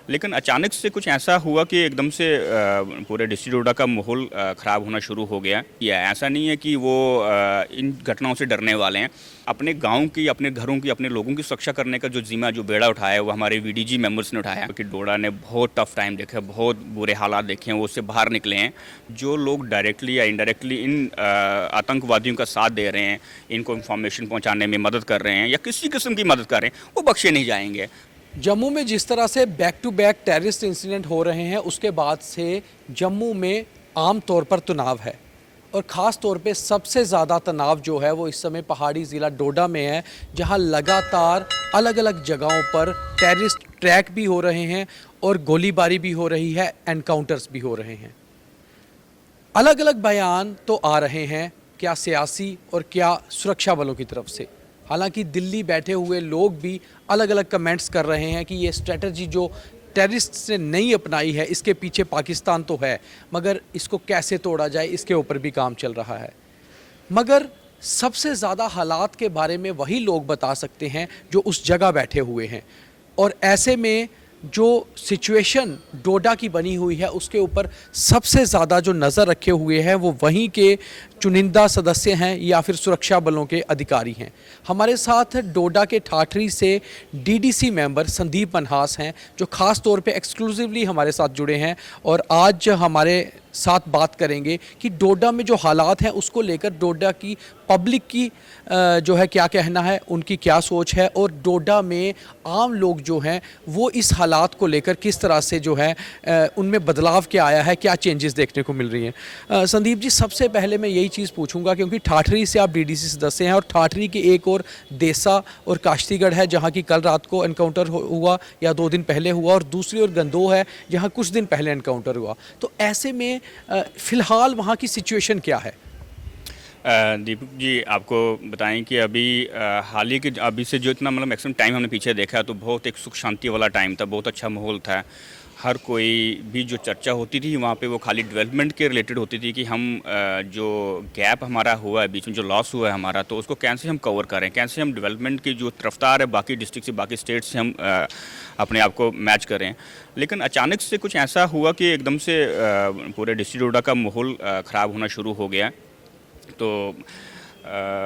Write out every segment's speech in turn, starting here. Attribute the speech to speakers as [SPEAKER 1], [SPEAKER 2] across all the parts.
[SPEAKER 1] लेकिन अचानक से कुछ ऐसा हुआ कि एकदम से पूरे डिस्ट्रिक्ट डोडा का माहौल ख़राब होना शुरू हो गया। या ऐसा नहीं है कि वो इन घटनाओं से डरने वाले हैं। अपने गांव की, अपने घरों की, अपने लोगों की सुरक्षा करने का जो जिम्मा, जो बेड़ा उठाया है, वो हमारे वीडीजी मेंबर्स ने उठाया। क्योंकि डोडा ने बहुत टफ टाइम देखे, बहुत बुरे हालात देखे हैं, वो उससे बाहर निकले हैं। जो लोग डायरेक्टली या इनडायरेक्टली इन आतंकवादियों का साथ दे रहे हैं, इनको इन्फॉर्मेशन पहुँचाने में मदद कर रहे हैं या किसी किस्म की मदद कर रहे हैं, वो बख्शे नहीं जाएंगे।
[SPEAKER 2] जम्मू में जिस तरह से back to back terrorist incident हो रहे हैं, उसके बाद से जम्मू में आम तौर पर तनाव है और ख़ास तौर पे सबसे ज़्यादा तनाव जो है वो इस समय पहाड़ी ज़िला डोडा में है, जहां लगातार अलग अलग जगहों पर टेररिस्ट ट्रैक भी हो रहे हैं और गोलीबारी भी हो रही है, एनकाउंटर्स भी हो रहे हैं। अलग अलग बयान तो आ रहे हैं, क्या सियासी और क्या सुरक्षा बलों की तरफ से। हालांकि दिल्ली बैठे हुए लोग भी अलग अलग कमेंट्स कर रहे हैं कि ये स्ट्रेटजी जो टेररिस्ट ने नहीं अपनाई है, इसके पीछे पाकिस्तान तो है, मगर इसको कैसे तोड़ा जाए इसके ऊपर भी काम चल रहा है। मगर सबसे ज़्यादा हालात के बारे में वही लोग बता सकते हैं जो उस जगह बैठे हुए हैं। और ऐसे में जो सिचुएशन डोडा की बनी हुई है, उसके ऊपर सबसे ज़्यादा जो नज़र रखे हुए हैं वो वहीं के चुनिंदा सदस्य हैं या फिर सुरक्षा बलों के अधिकारी हैं। हमारे साथ डोडा के ठाठरी से डीडीसी मेंबर संदीप मनहास हैं, जो ख़ास तौर पे एक्सक्लूसिवली हमारे साथ जुड़े हैं और आज हमारे साथ बात करेंगे कि डोडा में जो हालात हैं उसको लेकर डोडा की पब्लिक की जो है क्या कहना है, उनकी क्या सोच है और डोडा में आम लोग जो हैं वो इस हालात को लेकर किस तरह से जो है उनमें बदलाव क्या आया है, क्या चेंजेस देखने को मिल रही हैं। संदीप जी, सबसे पहले मैं यही चीज़ पूछूंगा क्योंकि ठाठरी से आप डीडीसी सदस्य हैं और ठाठरी के एक और देसा और काश्तीगढ़ है जहाँ की कल रात को एनकाउंटर हुआ या 2 दिन पहले हुआ, और दूसरी ओर गंदोह है जहाँ कुछ दिन पहले एनकाउंटर हुआ। तो ऐसे में फ़िलहाल वहाँ की सिचुएशन क्या है?
[SPEAKER 1] दीपक जी, आपको बताएं कि अभी हाल ही के अभी से जो इतना मतलब मैक्सिमम टाइम हमने पीछे देखा तो बहुत एक सुख शांति वाला टाइम था, बहुत अच्छा माहौल था। हर कोई भी जो चर्चा होती थी वहाँ पे वो खाली डेवलपमेंट के रिलेटेड होती थी कि हम जो गैप हमारा हुआ है, बीच में जो लॉस हुआ है हमारा, तो उसको कैसे हम कवर करें, कैसे हम डेवलपमेंट की जो रफ्तार है बाकी डिस्ट्रिक्ट से, बाकी स्टेट से हम अपने आप को मैच करें। लेकिन अचानक से कुछ ऐसा हुआ कि एकदम से पूरे डिस्ट्रिक्ट डोडा का माहौल ख़राब होना शुरू हो गया। तो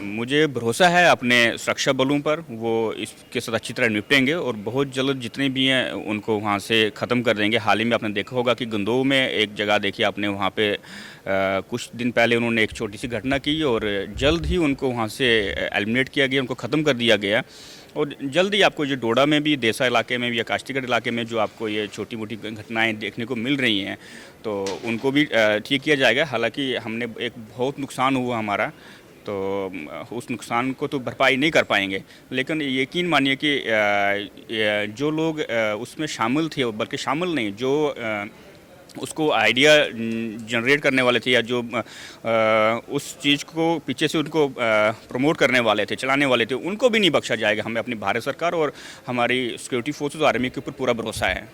[SPEAKER 1] मुझे भरोसा है अपने सुरक्षा बलों पर, वो इसके साथ अच्छी तरह निपटेंगे और बहुत जल्द जितने भी हैं उनको वहाँ से ख़त्म कर देंगे। हाल ही में आपने देखा होगा कि गंदोह में एक जगह देखी आपने, वहाँ पे कुछ दिन पहले उन्होंने एक छोटी सी घटना की और जल्द ही उनको वहाँ से एलिमिनेट किया गया, उनको ख़त्म कर दिया गया। और जल्द ही आपको जो डोडा में भी, देसा इलाके में भी या काश्तीगढ़ इलाके में जो आपको ये छोटी मोटी घटनाएं देखने को मिल रही हैं, तो उनको भी ठीक किया जाएगा। हालांकि हमने एक बहुत नुकसान हुआ हमारा, तो उस नुकसान को तो भरपाई नहीं कर पाएंगे, लेकिन यकीन मानिए कि जो लोग उसमें शामिल थे, बल्कि शामिल नहीं, जो उसको आइडिया जनरेट करने वाले थे या जो उस चीज़ को पीछे से उनको प्रमोट करने वाले थे, चलाने वाले थे, उनको भी नहीं बख्शा जाएगा। हमें अपनी भारत सरकार और हमारी सिक्योरिटी फोर्सेस, आर्मी के ऊपर पूरा भरोसा है।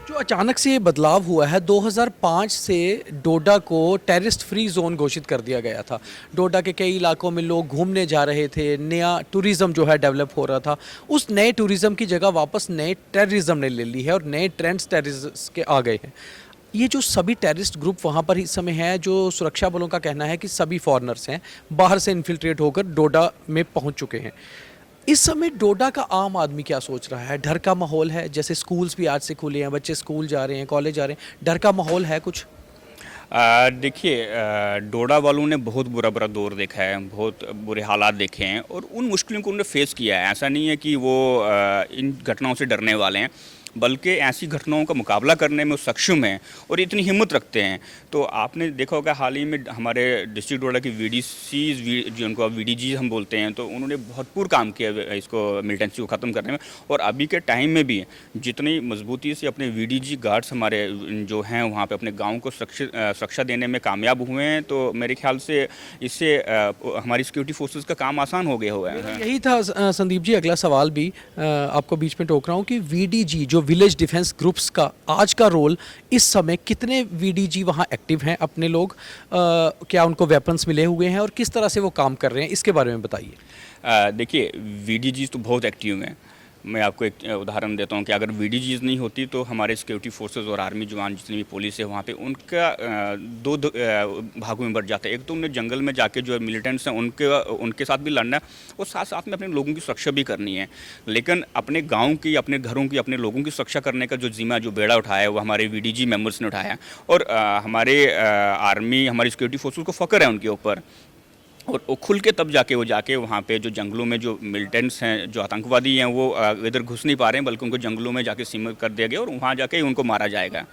[SPEAKER 2] जो अचानक से ये बदलाव हुआ है, 2005 से डोडा को टेररिस्ट फ्री जोन घोषित कर दिया गया था। डोडा के कई इलाकों में लोग घूमने जा रहे थे, नया टूरिज़्म जो है डेवलप हो रहा था। उस नए टूरिज़्म की जगह वापस नए टेररिज्म ने ले ली है और नए ट्रेंड्स टेररिज्म के आ गए हैं। ये जो सभी टेररिस्ट ग्रुप वहाँ पर इस समय है, जो सुरक्षा बलों का कहना है कि सभी फॉरेनर्स हैं, बाहर से इन्फिल्ट्रेट होकर डोडा में पहुँच चुके हैं। इस समय डोडा का आम आदमी क्या सोच रहा है? डर का माहौल है? जैसे स्कूल्स भी आज से खुले हैं, बच्चे स्कूल जा रहे हैं, कॉलेज जा रहे हैं, डर का माहौल है कुछ?
[SPEAKER 1] देखिए, डोडा वालों ने बहुत बुरा दौर देखा है, बहुत बुरे हालात देखे हैं और उन मुश्किलों को उन्होंने फेस किया है। ऐसा नहीं है कि वो इन घटनाओं से डरने वाले हैं, बल्कि ऐसी घटनाओं का मुकाबला करने में वो सक्षम हैं और इतनी हिम्मत रखते हैं। तो आपने देखा होगा हाल ही में हमारे डिस्ट्रिक्ट डोडा की वीडीसीज, जिनको वीडीजी हम बोलते हैं, तो उन्होंने भरपूर काम किया इसको मिलिटेंसी को ख़त्म करने में। और अभी के टाइम में भी जितनी मजबूती से अपने वीडीजी गार्ड्स हमारे जो हैं वहाँ पे अपने गाँव को सुरक्षा देने में कामयाब हुए हैं, तो मेरे ख्याल से इससे हमारी सिक्योरिटी फोर्सेस का काम आसान हो गया हुआ है।
[SPEAKER 2] यही था संदीप जी, अगला सवाल भी आपको बीच में टोक रहा हूँ कि वीडीजी जो विलेज डिफेंस ग्रुप्स का आज का रोल, इस समय कितने वीडीजी वहाँ एक्टिव हैं? अपने लोग क्या उनको वेपन्स मिले हुए हैं और किस तरह से वो काम कर रहे हैं, इसके बारे में बताइए।
[SPEAKER 1] देखिए, वीडीजी तो बहुत एक्टिव हैं। मैं आपको एक उदाहरण देता हूँ कि अगर वीडीजीज नहीं होती तो हमारे सिक्योरिटी फोर्सेस और आर्मी जवान जितनी भी पुलिस है वहाँ पे उनका दो भागों में बढ़ जाता है। एक तो उन्हें जंगल में जाके जो मिलिटेंट्स हैं उनके साथ भी लड़ना है और साथ साथ में अपने लोगों की सुरक्षा भी करनी है। लेकिन अपने गाँव की, अपने घरों की, अपने लोगों की सुरक्षा करने का जो जिम्मा, जो बेड़ा उठाया है वो हमारे वीडीजी मेंबर्स ने उठाया और हमारे आर्मी, हमारी सिक्योरिटी फोर्सेस को फ़ख्र है उनके ऊपर। और वो खुल के तब जाके वहाँ पे जो जंगलों में जो मिलिटेंट्स हैं, जो आतंकवादी हैं, वो इधर घुस नहीं पा रहे हैं, बल्कि उनको जंगलों में जाके सीमित कर दिया गया और वहाँ जाके ही उनको मारा जाएगा।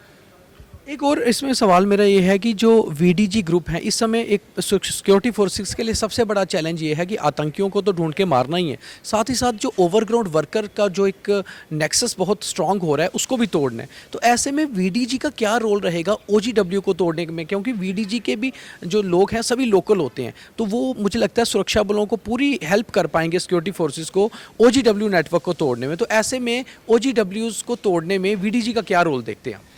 [SPEAKER 2] एक और इसमें सवाल मेरा ये है कि जो वीडीजी ग्रुप है इस समय एक सिक्योरिटी फोर्सेस के लिए सबसे बड़ा चैलेंज ये है कि आतंकियों को तो ढूंढ के मारना ही है, साथ ही साथ जो ओवरग्राउंड वर्कर का जो एक नेक्सस बहुत स्ट्रांग हो रहा है उसको भी तोड़ना है। तो ऐसे में वीडीजी का क्या रोल रहेगा ओजीडब्ल्यू को तोड़ने में, क्योंकि वीडीजी के भी जो लोग हैं सभी लोकल होते हैं, तो वो मुझे लगता है सुरक्षा बलों को पूरी हेल्प कर पाएंगे सिक्योरिटी फोर्सेस को ओजीडब्ल्यू नेटवर्क को तोड़ने में। तो ऐसे में ओजीडब्ल्यूज को तोड़ने में वीडीजी का क्या रोल देखते हैं?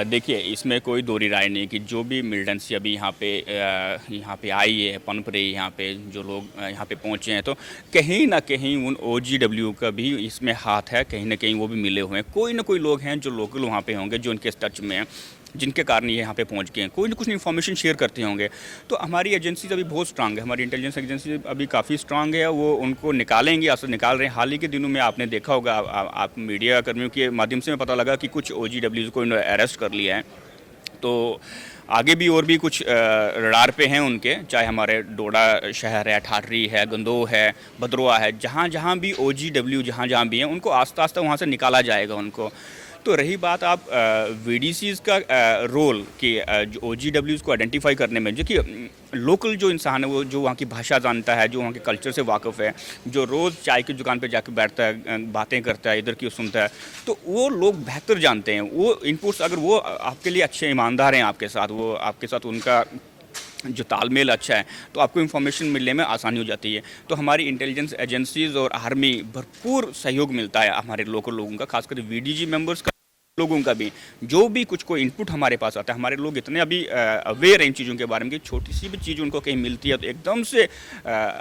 [SPEAKER 1] देखिए, इसमें कोई दोहरी राय नहीं कि जो भी मिलिटेंसी अभी यहाँ पे आई है, पनप रही है, यहाँ पे जो लोग यहाँ पे पहुँचे हैं, तो कहीं ना कहीं उन ओजीडब्ल्यू का भी इसमें हाथ है, कहीं ना कहीं वो भी मिले हुए हैं। कोई ना कोई लोग हैं जो लोकल वहाँ पे होंगे, जो उनके टच में हैं, जिनके कारण ये यहाँ पे पहुँच गए हैं, कोई ना कुछ इन्फॉर्मेशन शेयर करते होंगे। तो हमारी एजेंसीज अभी बहुत स्ट्रांग है, हमारी इंटेलिजेंस एजेंसी अभी काफ़ी स्ट्रांग है, वो उनको निकालेंगे, असल निकाल रहे हैं। हाल ही के दिनों में आपने देखा होगा, आप मीडिया कर्मियों के माध्यम से पता लगा कि कुछ ओजीडब्ल्यूज को इन्होंने अरेस्ट कर लिया है। तो आगे भी और भी कुछ रडार पे हैं उनके, चाहे हमारे डोडा शहर है, ठाठरी है, गंदोह है, भद्रवा है, जहाँ जहाँ भी ओजीडब्ल्यू जहाँ भी हैं उनको आस्ता आस्ता वहाँ से निकाला जाएगा उनको। तो रही बात आप वीडीसीज का रोल कि जो ओजीडब्ल्यूज को आइडेंटिफाई करने में, जो कि लोकल जो इंसान है, वो जो वहाँ की भाषा जानता है, जो वहाँ के कल्चर से वाकिफ़ है, जो रोज़ चाय की दुकान पे जाके बैठता है, बातें करता है, इधर की सुनता है, तो वो लोग बेहतर जानते हैं। वो इनपुट्स अगर वो आपके लिए अच्छे ईमानदार हैं आपके साथ, वो आपके साथ उनका जो तालमेल अच्छा है, तो आपको इन्फॉर्मेशन मिलने में आसानी हो जाती है। तो हमारी इंटेलिजेंस एजेंसीज़ और आर्मी भरपूर सहयोग मिलता है हमारे लोकल लोगों का, खासकर वीडीजी मेंबर्स का, लोगों का भी। जो भी कुछ कोई इनपुट हमारे पास आता है, हमारे लोग इतने अभी अवेयर हैं इन चीज़ों के बारे में कि छोटी सी भी चीज़ उनको कहीं मिलती है तो एकदम से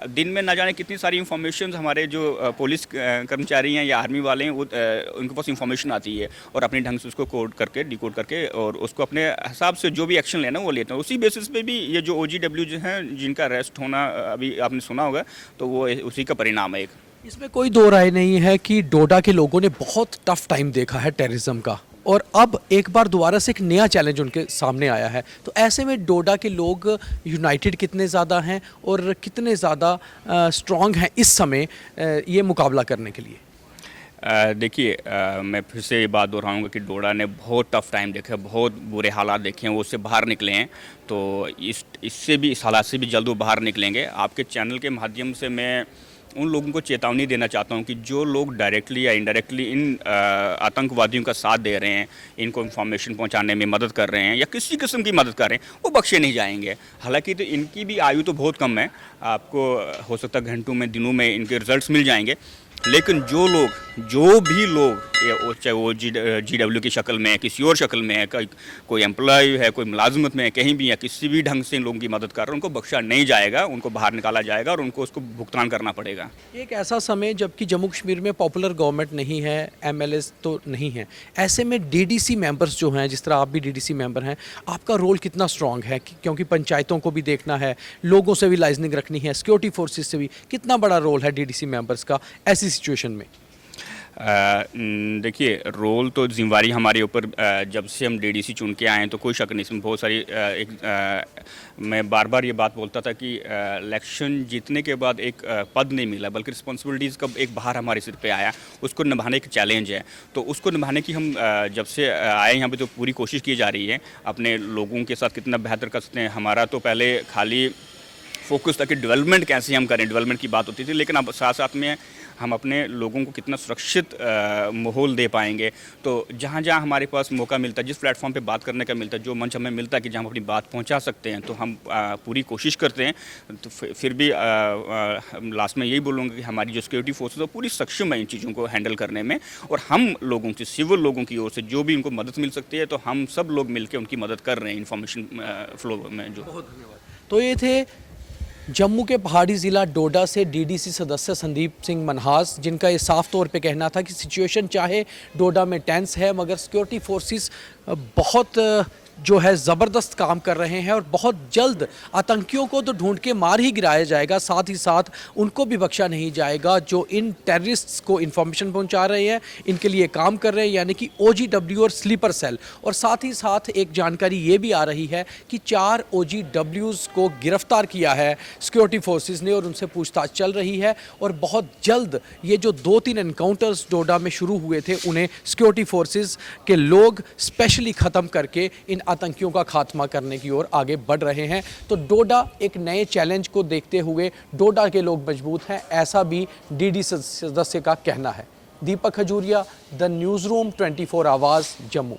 [SPEAKER 1] दिन में ना जाने कितनी सारी इन्फॉर्मेशन हमारे जो पुलिस कर्मचारी हैं या आर्मी वाले हैं, वो उनके पास इन्फॉर्मेशन आती है और अपने ढंग से उसको कोड करके, डिकोड करके और उसको अपने हिसाब से जो भी एक्शन लेना वो लेते हैं। उसी बेसिस पे भी ये जो ओजीडब्ल्यू जो हैं, जिनका अरेस्ट होना अभी आपने सुना होगा, तो वो उसी का परिणाम है एक।
[SPEAKER 2] इसमें कोई दो राय नहीं है कि डोडा के लोगों ने बहुत टफ टाइम देखा है टेररिज्म का, और अब एक बार दोबारा से एक नया चैलेंज उनके सामने आया है। तो ऐसे में डोडा के लोग यूनाइटेड कितने ज़्यादा हैं और कितने ज़्यादा स्ट्रॉन्ग हैं इस समय ये मुकाबला करने के लिए?
[SPEAKER 1] देखिए, मैं फिर से ये बात दोहराऊंगा कि डोडा ने बहुत टफ टाइम देखा, बहुत बुरे हालात देखे हैं, वो उससे बाहर निकले हैं। तो इस हालात से भी जल्द वो बाहर निकलेंगे। आपके चैनल के माध्यम से मैं उन लोगों को चेतावनी देना चाहता हूं कि जो लोग डायरेक्टली या इनडायरेक्टली इन आतंकवादियों का साथ दे रहे हैं, इनको इन्फॉर्मेशन पहुंचाने में मदद कर रहे हैं या किसी किस्म की मदद कर रहे हैं, वो बख्शे नहीं जाएंगे। हालांकि तो इनकी भी आयु तो बहुत कम है, आपको हो सकता है घंटों में, दिनों में इनके रिजल्ट्स मिल जाएंगे। लेकिन जो भी लोग, चाहे वो जीडब्ल्यू की शक्ल में है, किसी और शक्ल में है, कोई एम्प्लॉय है, कोई मुलाजमत में है, कहीं भी है, किसी भी ढंग से इन लोगों की मदद कर रहे हैं, उनको बख्शा नहीं जाएगा, उनको बाहर निकाला जाएगा और उनको उसको भुगतान करना पड़ेगा।
[SPEAKER 2] एक ऐसा समय जबकि जम्मू कश्मीर में पॉपुलर गवर्नमेंट नहीं है, एमएलएस तो नहीं है, ऐसे में डीडीसी मेंबर्स जो हैं, जिस तरह आप भी डीडीसी मेंबर हैं, आपका रोल कितना स्ट्रॉन्ग है? क्योंकि पंचायतों को भी देखना है, लोगों से भी लाइजनिंग रखनी है, सिक्योरिटी फोर्सेस से भी, कितना बड़ा रोल है डीडीसी मेंबर्स का ऐसी सिचुएशन में?
[SPEAKER 1] देखिए, रोल तो जिम्मेवारी हमारे ऊपर, जब से हम डीडीसी चुन के आए हैं तो कोई शक नहीं, इसमें बहुत सारी मैं बार बार ये बात बोलता था कि इलेक्शन जीतने के बाद एक पद नहीं मिला, बल्कि रिस्पॉन्सिबिलिटीज़ का एक बाहर हमारे सिर पे आया, उसको निभाने एक चैलेंज है। तो उसको निभाने की हम जब से आए यहाँ पे तो पूरी कोशिश की जा रही है, अपने लोगों के साथ कितना बेहतर कर सकते हैं। हमारा तो पहले खाली फोकस था कि डेवलपमेंट कैसे हम करें, डेवलपमेंट की बात होती थी, लेकिन अब साथ साथ में हम अपने लोगों को कितना सुरक्षित माहौल दे पाएंगे। तो जहाँ जहाँ हमारे पास मौका मिलता है, जिस प्लेटफॉर्म पे बात करने का मिलता है, जो मंच हमें मिलता है कि जहाँ हम अपनी बात पहुँचा सकते हैं, तो हम पूरी कोशिश करते हैं। तो फिर भी लास्ट में यही बोलूँगा कि हमारी जो सिक्योरिटी फोर्सेस है पूरी सक्षम है इन चीज़ों को हैंडल करने में, और हम लोगों से, सिविल लोगों की ओर से जो भी उनको मदद मिल सकती है, तो हम सब लोग मिल के उनकी मदद कर रहे हैं इन्फॉर्मेशन फ्लो में। जो बहुत धन्यवाद।
[SPEAKER 2] तो ये थे जम्मू के पहाड़ी ज़िला डोडा से डीडीसी सदस्य संदीप सिंह मनहास, जिनका ये साफ तौर पे कहना था कि सिचुएशन चाहे डोडा में टेंस है मगर सिक्योरिटी फोर्सेस बहुत जो है ज़बरदस्त काम कर रहे हैं और बहुत जल्द आतंकियों को तो ढूंढ के मार ही गिराया जाएगा, साथ ही साथ उनको भी बख्शा नहीं जाएगा जो इन टेररिस्ट्स को इन्फॉर्मेशन पहुंचा रहे हैं, इनके लिए काम कर रहे हैं, यानी कि OGW और स्लीपर सेल। और साथ ही साथ एक जानकारी ये भी आ रही है कि 4 OGWs को गिरफ्तार किया है सिक्योरिटी फोर्सेस ने और उनसे पूछताछ चल रही है और बहुत जल्द ये जो 2-3 एनकाउंटर्स डोडा में शुरू हुए थे उन्हें सिक्योरिटी फोर्सेस के लोग स्पेशली ख़त्म करके इन आतंकियों का खात्मा करने की ओर आगे बढ़ रहे हैं। तो डोडा एक नए चैलेंज को देखते हुए डोडा के लोग मजबूत हैं, ऐसा भी डीडी सदस्य का कहना है। दीपक खजूरिया, द न्यूज़ रूम 24 आवाज़, जम्मू।